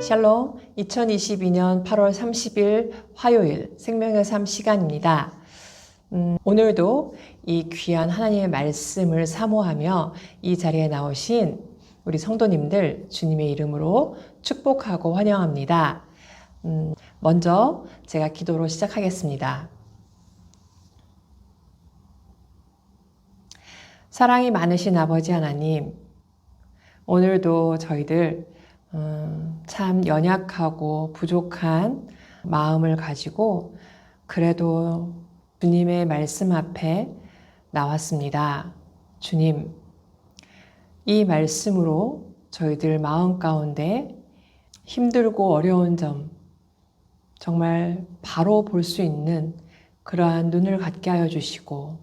샬롬, 2022년 8월 30일 화요일 생명의 삶 시간입니다. 오늘도 이 귀한 하나님의 말씀을 사모하며 이 자리에 나오신 우리 성도님들 주님의 이름으로 축복하고 환영합니다. 먼저 제가 기도로 시작하겠습니다. 사랑이 많으신 아버지 하나님, 오늘도 저희들 참 연약하고 부족한 마음을 가지고 그래도 주님의 말씀 앞에 나왔습니다. 주님, 이 말씀으로 저희들 마음 가운데 힘들고 어려운 점 정말 바로 볼 수 있는 그러한 눈을 갖게 하여 주시고,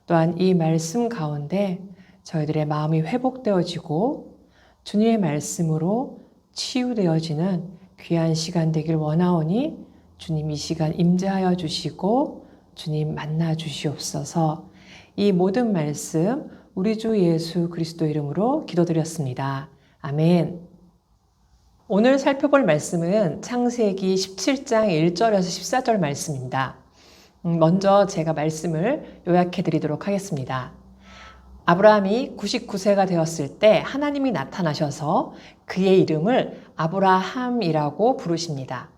또한 이 말씀 가운데 저희들의 마음이 회복되어지고 주님의 말씀으로 치유되어지는 귀한 시간 되길 원하오니 주님 이 시간 임재하여 주시고 주님 만나 주시옵소서. 이 모든 말씀 우리 주 예수 그리스도 이름으로 기도드렸습니다. 아멘. 오늘 살펴볼 말씀은 창세기 17장 1절에서 14절 말씀입니다. 먼저 제가 말씀을 요약해 드리도록 하겠습니다. 아브라함이 99세가 되었을 때 하나님이 나타나셔서 그의 이름을 아브라함이라고 부르십니다.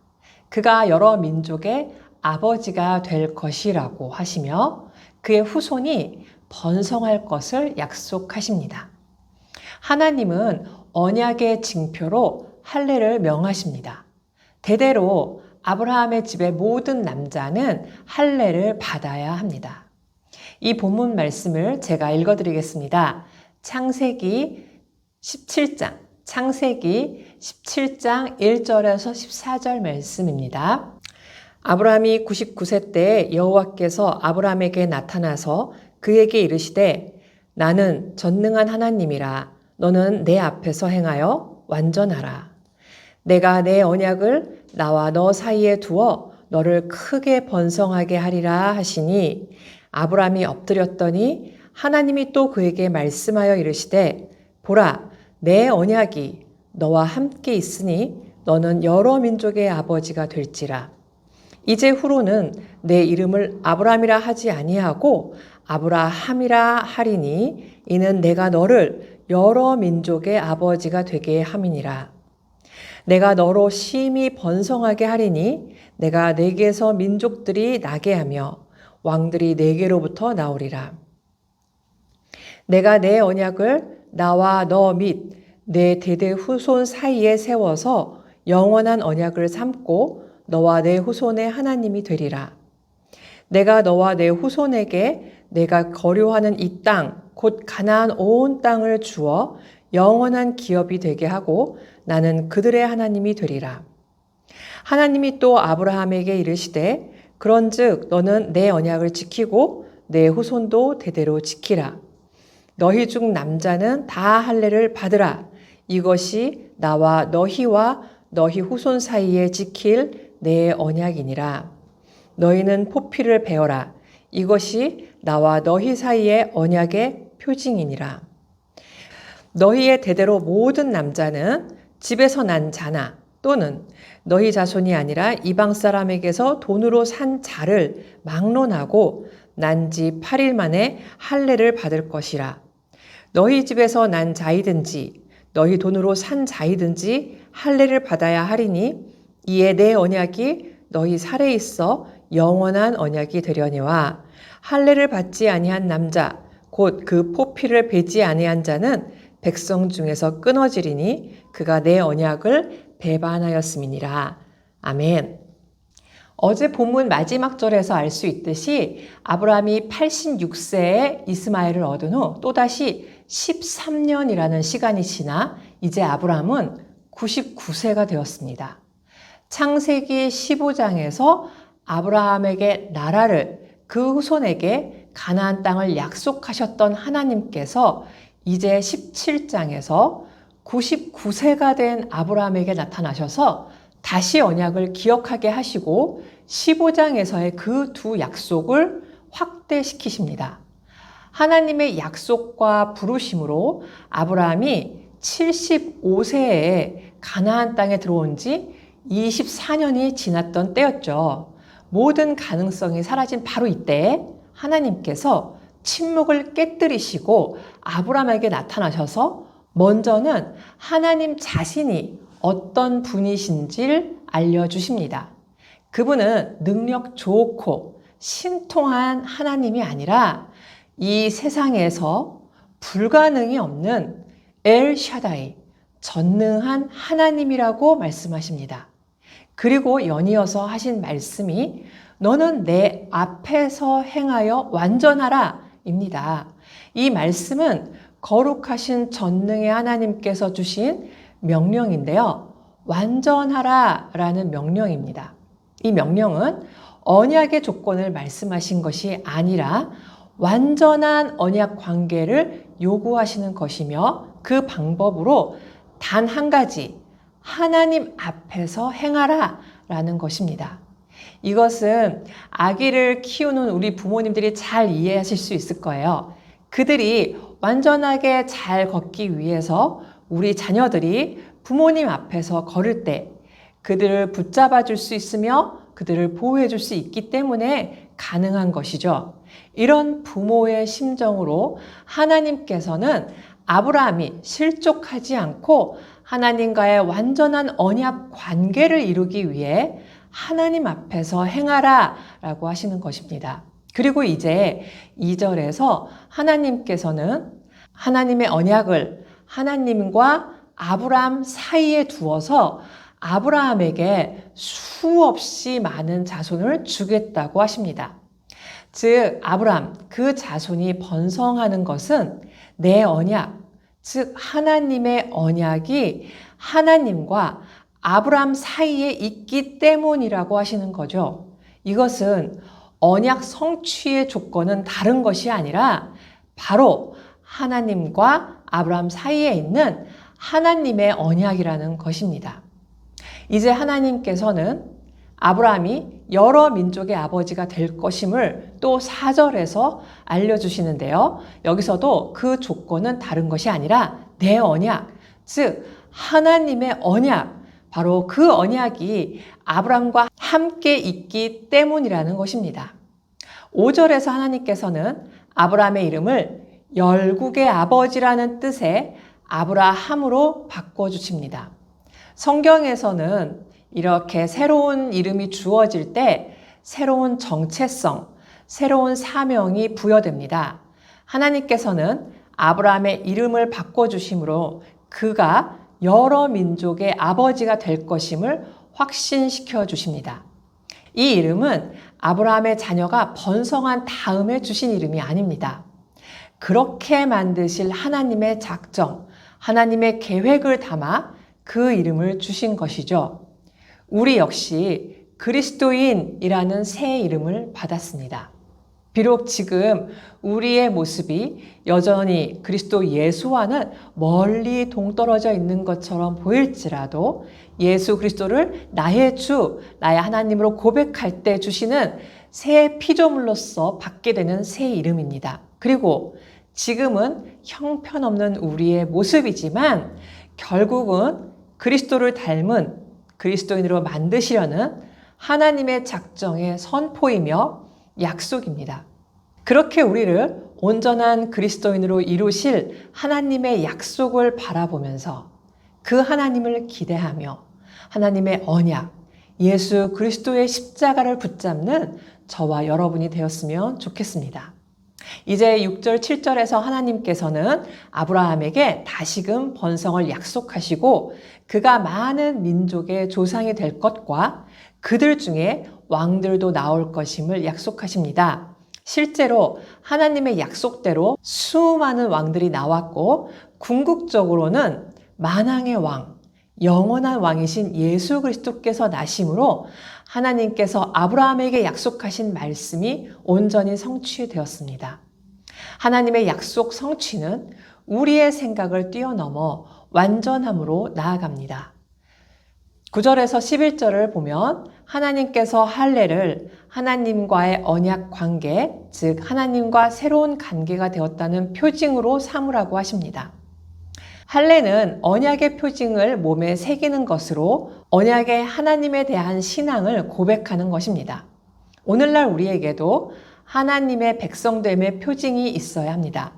그가 여러 민족의 아버지가 될 것이라고 하시며 그의 후손이 번성할 것을 약속하십니다. 하나님은 언약의 징표로 할례를 명하십니다. 대대로 아브라함의 집의 모든 남자는 할례를 받아야 합니다. 이 본문 말씀을 제가 읽어드리겠습니다. 창세기 17장 1절에서 14절 말씀입니다. 아브라함이 99세 때 여호와께서 아브라함에게 나타나서 그에게 이르시되 나는 전능한 하나님이라 너는 내 앞에서 행하여 완전하라. 내가 내 언약을 나와 너 사이에 두어 너를 크게 번성하게 하리라 하시니 아브라함이 엎드렸더니 하나님이 또 그에게 말씀하여 이르시되 보라 내 언약이 너와 함께 있으니 너는 여러 민족의 아버지가 될지라. 이제 후로는 내 이름을 아브라함이라 하지 아니하고 아브라함이라 하리니 이는 내가 너를 여러 민족의 아버지가 되게 함이니라. 내가 너로 심히 번성하게 하리니 내가 내게서 민족들이 나게 하며 왕들이 내게로부터 나오리라. 내가 내 언약을 나와 너 및 내 대대 후손 사이에 세워서 영원한 언약을 삼고 너와 내 후손의 하나님이 되리라. 내가 너와 내 후손에게 내가 거류하는 이 땅, 곧 가나안 온 땅을 주어 영원한 기업이 되게 하고 나는 그들의 하나님이 되리라. 하나님이 또 아브라함에게 이르시되 그런즉 너는 내 언약을 지키고 내 후손도 대대로 지키라. 너희 중 남자는 다 할례를 받으라. 이것이 나와 너희와 너희 후손 사이에 지킬 내 언약이니라. 너희는 포피를 베어라. 이것이 나와 너희 사이의 언약의 표징이니라. 너희의 대대로 모든 남자는 집에서 난 자나 또는 너희 자손이 아니라 이방 사람에게서 돈으로 산 자를 막론하고 난 지 8일 만에 할례를 받을 것이라. 너희 집에서 난 자이든지 너희 돈으로 산 자이든지 할례를 받아야 하리니 이에 내 언약이 너희 살에 있어 영원한 언약이 되려니와 할례를 받지 아니한 남자 곧 그 포피를 베지 아니한 자는 백성 중에서 끊어지리니 그가 내 언약을 배반하였음이니라. 아멘. 어제 본문 마지막 절에서 알 수 있듯이 아브라함이 86세에 이스마엘을 얻은 후 또다시 13년이라는 시간이 지나 이제 아브라함은 99세가 되었습니다. 창세기 15장에서 아브라함에게 나라를 그 후손에게 가나안 땅을 약속하셨던 하나님께서 이제 17장에서 99세가 된 아브라함에게 나타나셔서 다시 언약을 기억하게 하시고 15장에서의 그 두 약속을 확대시키십니다. 하나님의 약속과 부르심으로 아브라함이 75세에 가나안 땅에 들어온 지 24년이 지났던 때였죠. 모든 가능성이 사라진 바로 이때 하나님께서 침묵을 깨뜨리시고 아브라함에게 나타나셔서 먼저는 하나님 자신이 어떤 분이신지를 알려주십니다. 그분은 능력 좋고 신통한 하나님이 아니라 이 세상에서 불가능이 없는 엘 샤다이, 전능한 하나님이라고 말씀하십니다. 그리고 연이어서 하신 말씀이 너는 내 앞에서 행하여 완전하라 입니다. 이 말씀은 거룩하신 전능의 하나님께서 주신 명령인데요. 완전하라 라는 명령입니다. 이 명령은 언약의 조건을 말씀하신 것이 아니라 완전한 언약 관계를 요구하시는 것이며 그 방법으로 단 한 가지 하나님 앞에서 행하라 라는 것입니다. 이것은 아기를 키우는 우리 부모님들이 잘 이해하실 수 있을 거예요. 그들이 완전하게 잘 걷기 위해서 우리 자녀들이 부모님 앞에서 걸을 때 그들을 붙잡아 줄 수 있으며 그들을 보호해 줄 수 있기 때문에 가능한 것이죠. 이런 부모의 심정으로 하나님께서는 아브라함이 실족하지 않고 하나님과의 완전한 언약 관계를 이루기 위해 하나님 앞에서 행하라 라고 하시는 것입니다. 그리고 이제 2절에서 하나님께서는 하나님의 언약을 하나님과 아브라함 사이에 두어서 아브라함에게 수없이 많은 자손을 주겠다고 하십니다. 즉 아브라함 그 자손이 번성하는 것은 내 언약, 즉 하나님의 언약이 하나님과 아브라함 사이에 있기 때문이라고 하시는 거죠. 이것은 언약 성취의 조건은 다른 것이 아니라 바로 하나님과 아브라함 사이에 있는 하나님의 언약이라는 것입니다. 이제 하나님께서는 아브라함이 여러 민족의 아버지가 될 것임을 또 4절에서 알려주시는데요. 여기서도 그 조건은 다른 것이 아니라 내 언약, 즉 하나님의 언약, 바로 그 언약이 아브라함과 함께 있기 때문이라는 것입니다. 5절에서 하나님께서는 아브라함의 이름을 열국의 아버지라는 뜻의 아브라함으로 바꿔주십니다. 성경에서는 이렇게 새로운 이름이 주어질 때 새로운 정체성, 새로운 사명이 부여됩니다. 하나님께서는 아브라함의 이름을 바꿔주심으로 그가 여러 민족의 아버지가 될 것임을 확신시켜 주십니다. 이 이름은 아브라함의 자녀가 번성한 다음에 주신 이름이 아닙니다. 그렇게 만드실 하나님의 작정, 하나님의 계획을 담아 그 이름을 주신 것이죠. 우리 역시 그리스도인이라는 새 이름을 받았습니다. 비록 지금 우리의 모습이 여전히 그리스도 예수와는 멀리 동떨어져 있는 것처럼 보일지라도 예수 그리스도를 나의 주, 나의 하나님으로 고백할 때 주시는 새 피조물로서 받게 되는 새 이름입니다. 그리고 지금은 형편없는 우리의 모습이지만 결국은 그리스도를 닮은 그리스도인으로 만드시려는 하나님의 작정의 선포이며 약속입니다. 그렇게 우리를 온전한 그리스도인으로 이루실 하나님의 약속을 바라보면서 그 하나님을 기대하며 하나님의 언약, 예수 그리스도의 십자가를 붙잡는 저와 여러분이 되었으면 좋겠습니다. 이제 6절, 7절에서 하나님께서는 아브라함에게 다시금 번성을 약속하시고 그가 많은 민족의 조상이 될 것과 그들 중에 왕들도 나올 것임을 약속하십니다. 실제로 하나님의 약속대로 수많은 왕들이 나왔고 궁극적으로는 만왕의 왕, 영원한 왕이신 예수 그리스도께서 나심으로 하나님께서 아브라함에게 약속하신 말씀이 온전히 성취되었습니다. 하나님의 약속 성취는 우리의 생각을 뛰어넘어 완전함으로 나아갑니다. 9절에서 11절을 보면 하나님께서 할례를 하나님과의 언약 관계, 즉 하나님과 새로운 관계가 되었다는 표징으로 삼으라고 하십니다. 할례는 언약의 표징을 몸에 새기는 것으로 언약의 하나님에 대한 신앙을 고백하는 것입니다. 오늘날 우리에게도 하나님의 백성됨의 표징이 있어야 합니다.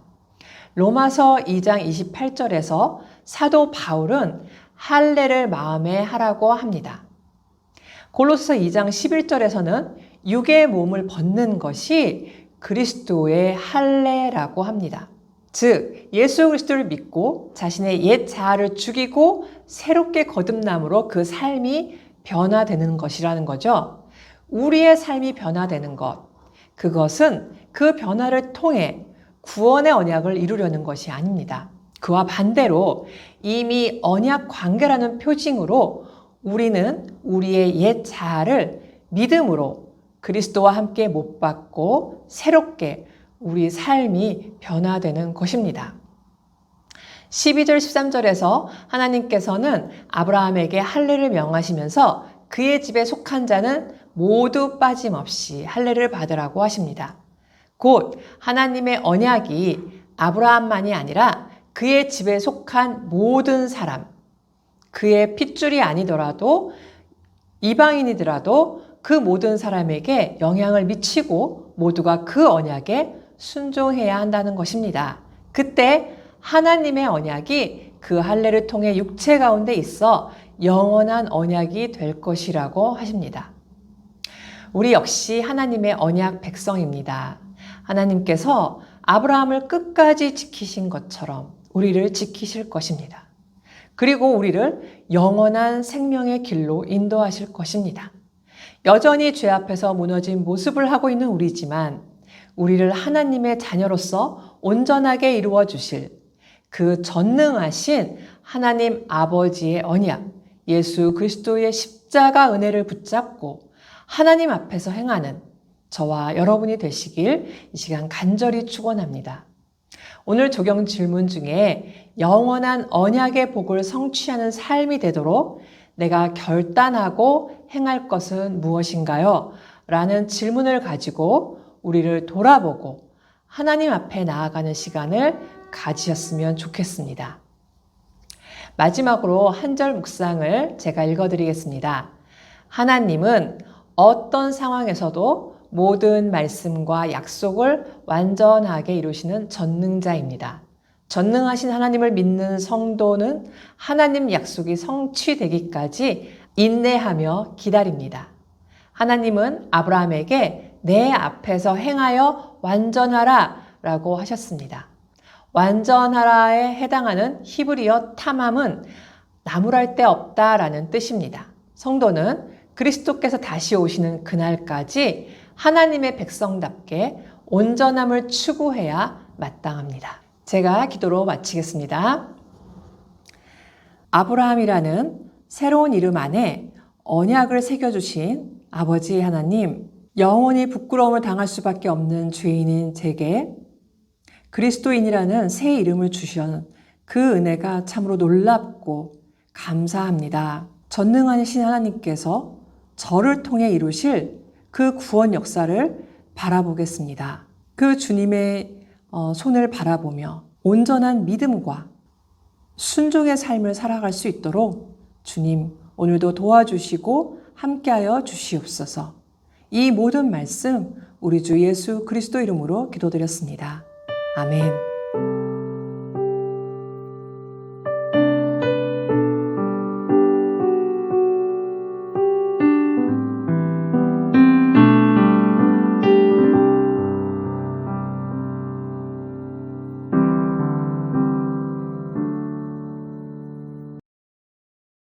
로마서 2장 28절에서 사도 바울은 할례를 마음에 하라고 합니다. 골로새서 2장 11절에서는 육의 몸을 벗는 것이 그리스도의 할례라고 합니다. 즉 예수 그리스도를 믿고 자신의 옛 자아를 죽이고 새롭게 거듭남으로 그 삶이 변화되는 것이라는 거죠. 우리의 삶이 변화되는 것, 그것은 그 변화를 통해 구원의 언약을 이루려는 것이 아닙니다. 그와 반대로 이미 언약 관계라는 표징으로 우리는 우리의 옛 자아를 믿음으로 그리스도와 함께 못 박고 새롭게 우리 삶이 변화되는 것입니다. 12절 13절에서 하나님께서는 아브라함에게 할례를 명하시면서 그의 집에 속한 자는 모두 빠짐없이 할례를 받으라고 하십니다. 곧 하나님의 언약이 아브라함만이 아니라 그의 집에 속한 모든 사람, 그의 핏줄이 아니더라도 이방인이더라도 그 모든 사람에게 영향을 미치고 모두가 그 언약에 순종해야 한다는 것입니다. 그때 하나님의 언약이 그 할례를 통해 육체 가운데 있어 영원한 언약이 될 것이라고 하십니다. 우리 역시 하나님의 언약 백성입니다. 하나님께서 아브라함을 끝까지 지키신 것처럼 우리를 지키실 것입니다. 그리고 우리를 영원한 생명의 길로 인도하실 것입니다. 여전히 죄 앞에서 무너진 모습을 하고 있는 우리지만 우리를 하나님의 자녀로서 온전하게 이루어 주실 그 전능하신 하나님 아버지의 언약, 예수 그리스도의 십자가 은혜를 붙잡고 하나님 앞에서 행하는 저와 여러분이 되시길 이 시간 간절히 축원합니다. 오늘 적용 질문 중에 영원한 언약의 복을 성취하는 삶이 되도록 내가 결단하고 행할 것은 무엇인가요? 라는 질문을 가지고 우리를 돌아보고 하나님 앞에 나아가는 시간을 가지셨으면 좋겠습니다. 마지막으로 한 절 묵상을 제가 읽어드리겠습니다. 하나님은 어떤 상황에서도 모든 말씀과 약속을 완전하게 이루시는 전능자입니다. 전능하신 하나님을 믿는 성도는 하나님 약속이 성취되기까지 인내하며 기다립니다. 하나님은 아브라함에게 내 앞에서 행하여 완전하라 라고 하셨습니다. 완전하라에 해당하는 히브리어 타맘은 나무랄 데 없다라는 뜻입니다. 성도는 그리스도께서 다시 오시는 그날까지 하나님의 백성답게 온전함을 추구해야 마땅합니다. 제가 기도로 마치겠습니다. 아브라함이라는 새로운 이름 안에 언약을 새겨주신 아버지 하나님, 영원히 부끄러움을 당할 수밖에 없는 죄인인 제게 그리스도인이라는 새 이름을 주신 그 은혜가 참으로 놀랍고 감사합니다. 전능하신 하나님께서 저를 통해 이루실 그 구원 역사를 바라보겠습니다. 그 주님의 손을 바라보며 온전한 믿음과 순종의 삶을 살아갈 수 있도록 주님 오늘도 도와주시고 함께하여 주시옵소서. 이 모든 말씀 우리 주 예수 그리스도 이름으로 기도드렸습니다. 아멘.